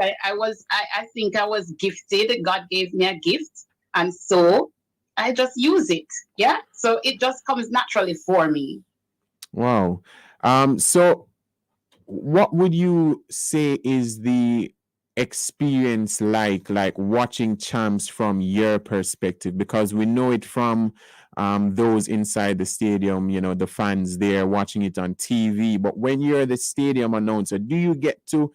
I think I was gifted. God gave me a gift. And so I just use it. Yeah. So it just comes naturally for me. Wow. So what would you say is the experience like watching champs from your perspective? Because we know it from those inside the stadium, the fans there watching it on TV. But when you're the stadium announcer, do you get to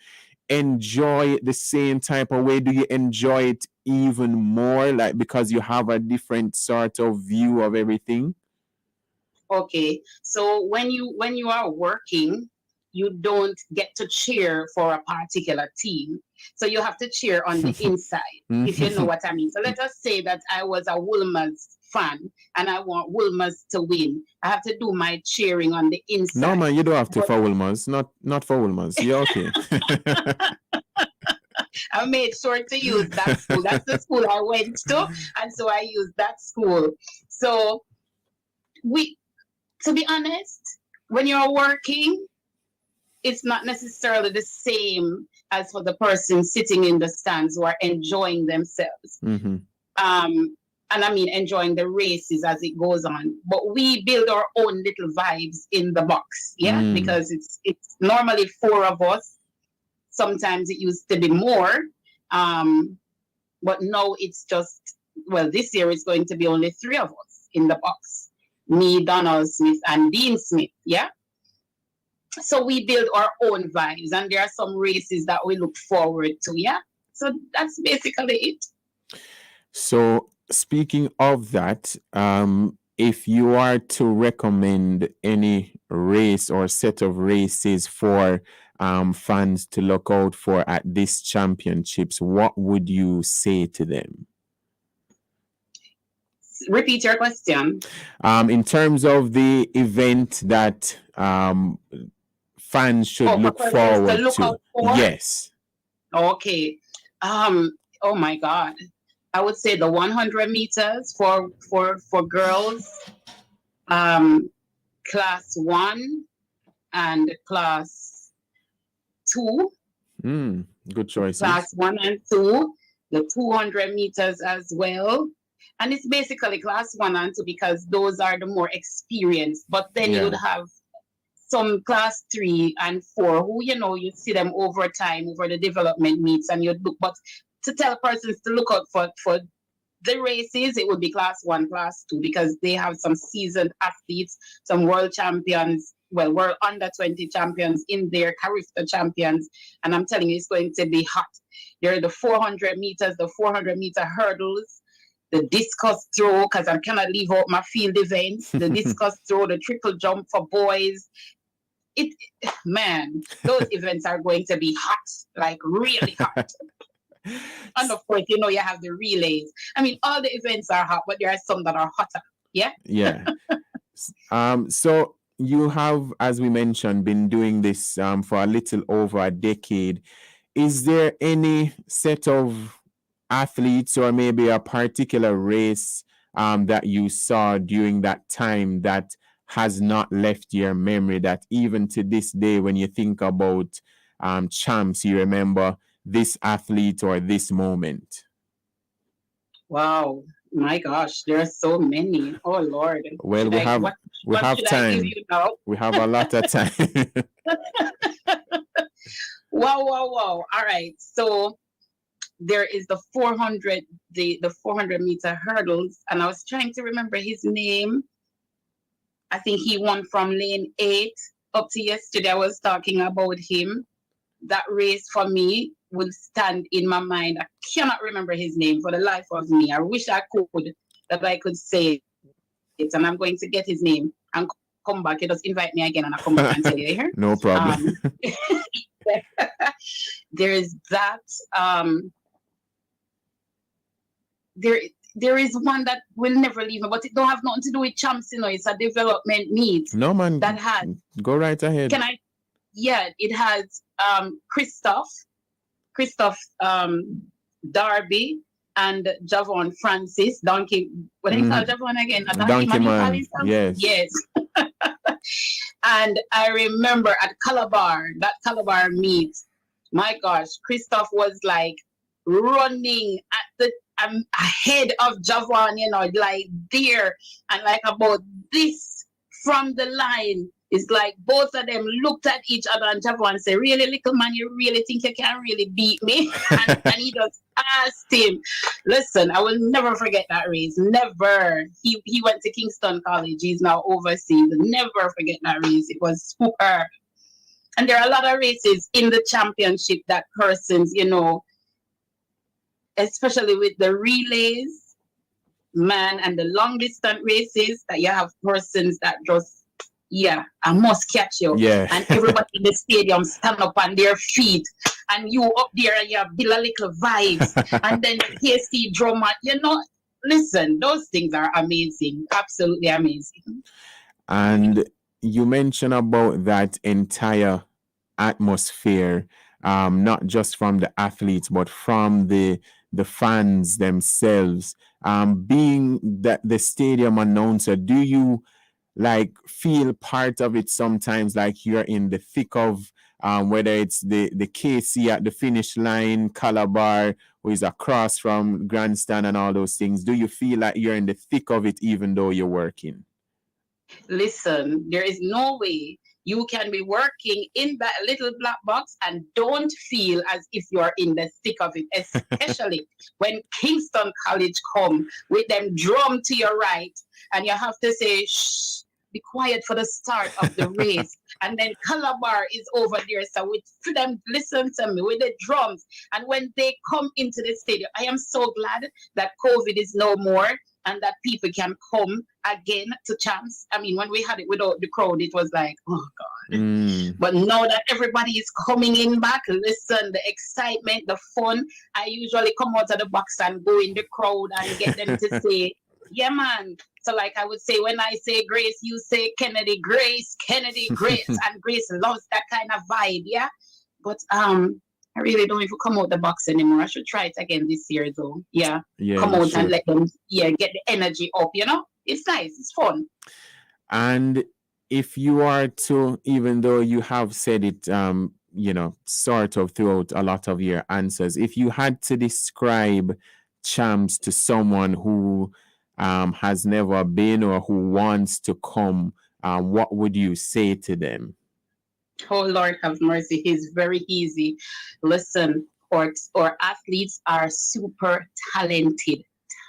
enjoy it the same type of way? Do you enjoy it even more, because you have a different sort of view of everything? Okay. So when you are working, you don't get to cheer for a particular team. So you have to cheer on the inside, if you know what I mean. So let us say that I was a Wolmer's fan and I want Wolmer's to win. I have to do my cheering on the inside. No, man, you don't have to for Wolmer's. Not for Wolmer's. You're okay. I made sure to use that school. That's the school I went to. And so I used that school. So to be honest, when you're working, it's not necessarily the same as for the person sitting in the stands who are enjoying themselves. And I mean, enjoying the races as it goes on. But we build our own little vibes in the box, because it's normally 4 of us. Sometimes it used to be more. But now it's just, this year it's going to be only 3 of us in the box. Me, Donald Smith, and Dean Smith, So we build our own vibes, and there are some races that we look forward to, So that's basically it. So speaking of that, if you are to recommend any race or set of races for fans to look out for at these championships, what would you say to them? Repeat your question. In terms of the event that fans should look forward to. Yes. Okay. Oh my God. I would say the 100 meters for girls, class 1 and class 2. Good choices. Class 1 and 2, the 200 meters as well. And it's basically class 1 and 2 because those are the more experienced. But then you'd have some class 3 and 4 who, you see them over time, over the development meets, and you'd look. But to tell persons to look out for the races, it would be class 1, class 2, because they have some seasoned athletes, some world champions, world under 20 champions in there, Carifta champions. And I'm telling you, it's going to be hot. There are the 400 meters, the 400 meter hurdles. the discus throw, because I cannot leave out my field events, the discus throw, the triple jump for boys. Man, those events are going to be hot, like really hot. And of course, you have the relays. I mean, all the events are hot, but there are some that are hotter. Yeah. Yeah. So you have, as we mentioned, been doing this for a little over a decade. Is there any set of athletes or maybe a particular race that you saw during that time that has not left your memory, that even to this day, when you think about champs, you remember this athlete or this moment? Wow. My gosh, there are so many. Oh Lord. Well, we have time. We have a lot of time. Wow. All right. So there is the 400 meter hurdles, and I was trying to remember his name. I think he won from lane 8 up to yesterday. I was talking about him. That race for me will stand in my mind. I cannot remember his name for the life of me. I wish I could say it, and I'm going to get his name and come back. You just invite me again and I come back and tell you here. No problem. There is that. There is one that will never leave me, but it don't have nothing to do with champs, It's a development meet. No, man. That has. Go right ahead. Can I? Yeah, it has Christoph Darby and Javon Francis. Donkey. What do you call Javon again? Donkey man. Yes. Yes. And I remember at that Calabar meet, my gosh, Christoph was like running at the ahead of Javon, like there, and like about this from the line. It's like both of them looked at each other, and Javon said, "Really, little man, you really think you can really beat me?" and he just asked him. Listen, I will never forget that race. Never. He went to Kingston College. He's now overseas. Never forget that race. It was super. And there are a lot of races in the championship that persons, especially with the relays, man, and the long distance races, that you have persons that just, I must catch you. Yeah. And everybody in the stadium stand up on their feet, and you up there and you build a little vibes, and then KC drummer, listen, those things are amazing, absolutely amazing. And you mentioned about that entire atmosphere, not just from the athletes, but from the fans themselves. Being that the stadium announcer, do you feel part of it sometimes, like you're in the thick of whether it's the KC at the finish line, Calabar, who is across from grandstand and all those things? Do you feel like you're in the thick of it even though you're working? Listen, there is no way you can be working in that little black box and don't feel as if you're in the thick of it, especially when Kingston College come with them drum to your right, and you have to say, shh, be quiet for the start of the race. And then Calabar is over there. So with them, listen to me, with the drums. And when they come into the stadium, I am so glad that COVID is no more and that people can come again to champs. I mean, when we had it without the crowd, it was like, oh God. But now that everybody is coming in back, listen, the excitement, the fun, I usually come out of the box and go in the crowd and get them to say, yeah, man. So like I would say, when I say Grace, you say Kennedy, Grace, Kennedy, Grace, and Grace loves that kind of vibe, yeah? But I really don't even come out the box anymore. I should try it again this year, though. Yeah, come out and let them, get the energy up, It's nice, it's fun. And if you are to, even though you have said it, sort of throughout a lot of your answers, if you had to describe champs to someone who has never been or who wants to come, what would you say to them? Oh, Lord have mercy. It's very easy. Listen, our athletes are super talented.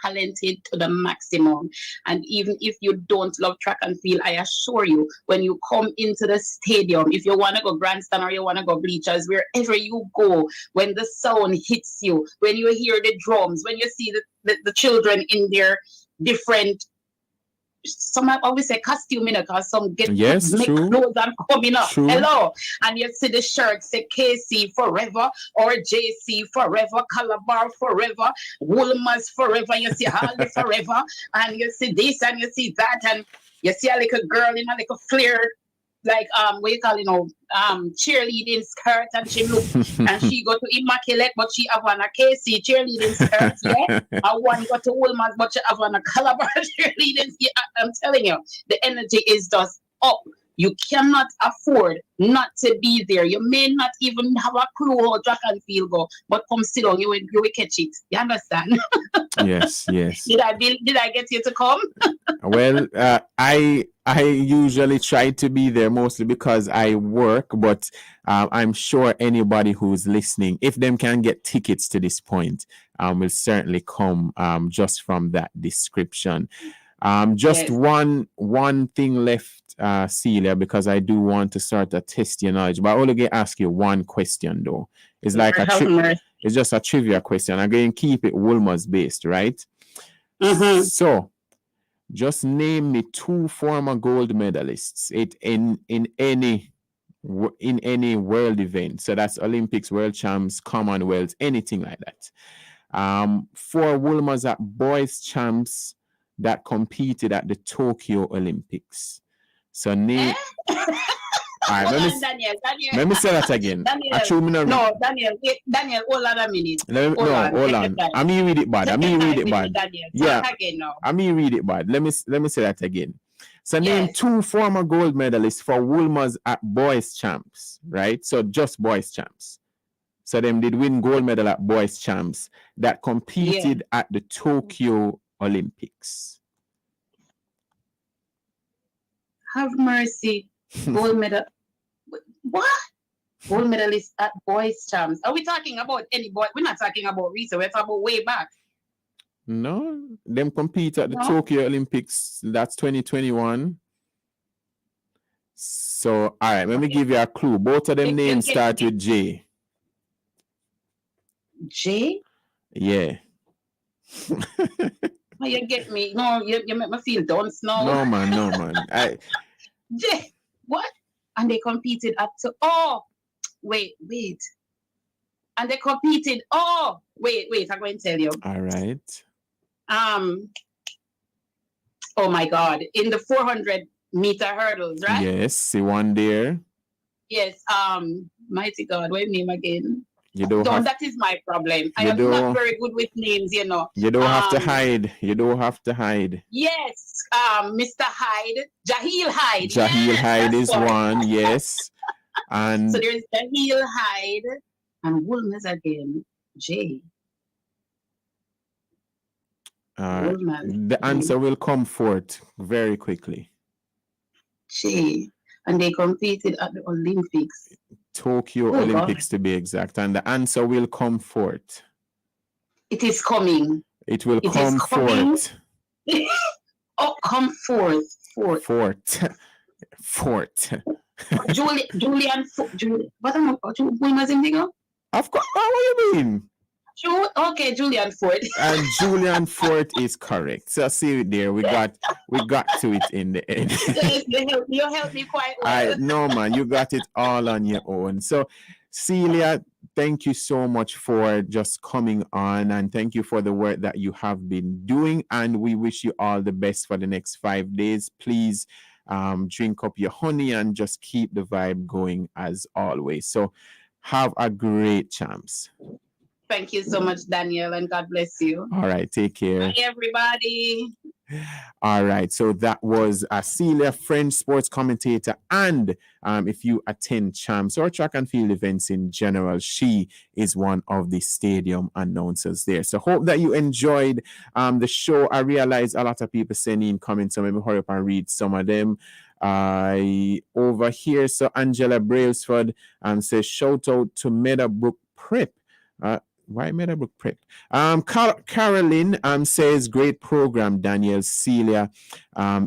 talented to the maximum. And even if you don't love track and field, I assure you, when you come into the stadium, if you want to go grandstand or you want to go bleachers, wherever you go, when the sound hits you, when you hear the drums, when you see the children in their different, some always say costume, because some make true. clothes and coming up. True. Hello. And you see the shirt say KC forever or JC forever, Calabar forever, Woolmers forever, you see Harley forever, and you see this and you see that, and you see a little girl in a little flare, like what you call, cheerleading skirt, and she look and she go to Immaculate, but she have on a KC cheerleading skirt, yeah. And one go to Woolmans, but she have on a Calabar cheerleading. Yeah, I'm telling you, the energy is just up. You cannot afford not to be there. You may not even have a clue how track and field go, but come sit down, you will catch it. You understand? Yes. Did I get you to come? Well, I usually try to be there mostly because I work, but I'm sure anybody who's listening, if them can get tickets to this point, will certainly come just from that description. Just one thing left, Celia, because I do want to sort of test your knowledge, but I only get ask you one question though. It's like it's just a trivia question. I'm going to keep it Woolmers based, right? Mm-hmm. So just name me 2 former gold medalists in any world event. So that's Olympics, World Champs, Commonwealth, anything like that. 4 Woolmers at boys champs that competed at the Tokyo Olympics. So name. All right, Daniel. Let me say that again. Daniel, hold on a minute. Hold on. I mean read it bad. Daniel, Yeah. again now. I mean read it bad. Let me say that again. So name 2 former gold medalists for Woolmers at boys champs, right? So just boys champs. So them did win gold medal at boys champs that competed at the Tokyo Olympics. Have mercy. Gold medal. What? Gold medalist at boys champs. Are we talking about any boy? We're not talking about recent. We're talking about way back. No, them compete at the Tokyo Olympics. That's 2021. So, all right, let me give you a clue. Both of them names start with J. J? Yeah. You get me? No, you make me feel dunce now. No, man. J. What? And they competed at wait. And they competed. Wait, I'm going to tell you. All right. Oh my God. In the 400-meter hurdles, right? Yes, see one there. Yes. Mighty God, what name again? That is my problem. I am not very good with names, You don't have to hide. Yes. Mr. Hyde. Jahil Hyde. Hyde is one, yes. And so there's Jahil Hyde and Woolmers again. J. The answer will come forth very quickly. J. And they competed at the Olympics. Tokyo Olympics to be exact. And the answer will come forth. It is coming. It will come forth. Come forth. Julian. What am I? Woolmers in Digo? Of course. What do you mean? Okay, Julian Ford. And Julian Ford is correct. So see it there. We got to it in the end. You helped me quite well. No, man, you got it all on your own. So, Celia, thank you so much for just coming on, and thank you for the work that you have been doing. And we wish you all the best for the next 5 days. Please drink up your honey and just keep the vibe going as always. So, have a great champs. Thank you so much, Daniel, and God bless you. All right, take care. Bye, everybody. All right, so that was Celia, French sports commentator, and if you attend champs or track and field events in general, she is one of the stadium announcers there. So hope that you enjoyed the show. I realize a lot of people sending in comments, so maybe hurry up and read some of them. Over here, so Angela Brailsford says, shout out to Meadowbrook Prep. Why Meadowbrook Prep? Caroline says great program. Daniel Celia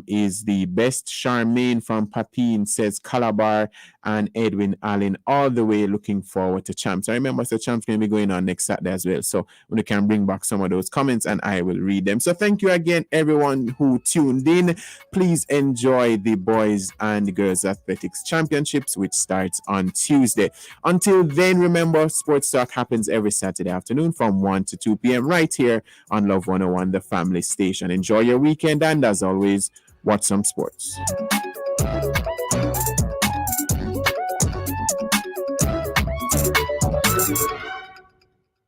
is the best. Charmaine from Papine says Calabar and Edwin Allen all the way. Looking forward to champs. I remember the champs going to be going on next Saturday as well. So we can bring back some of those comments and I will read them. So thank you again, everyone who tuned in. Please enjoy the boys and girls athletics championships, which starts on Tuesday. Until then, remember, Sports Talk happens every Saturday afternoon from 1 to 2 p.m. right here on Love 101, the family station. Enjoy your weekend, and as always, watch some sports.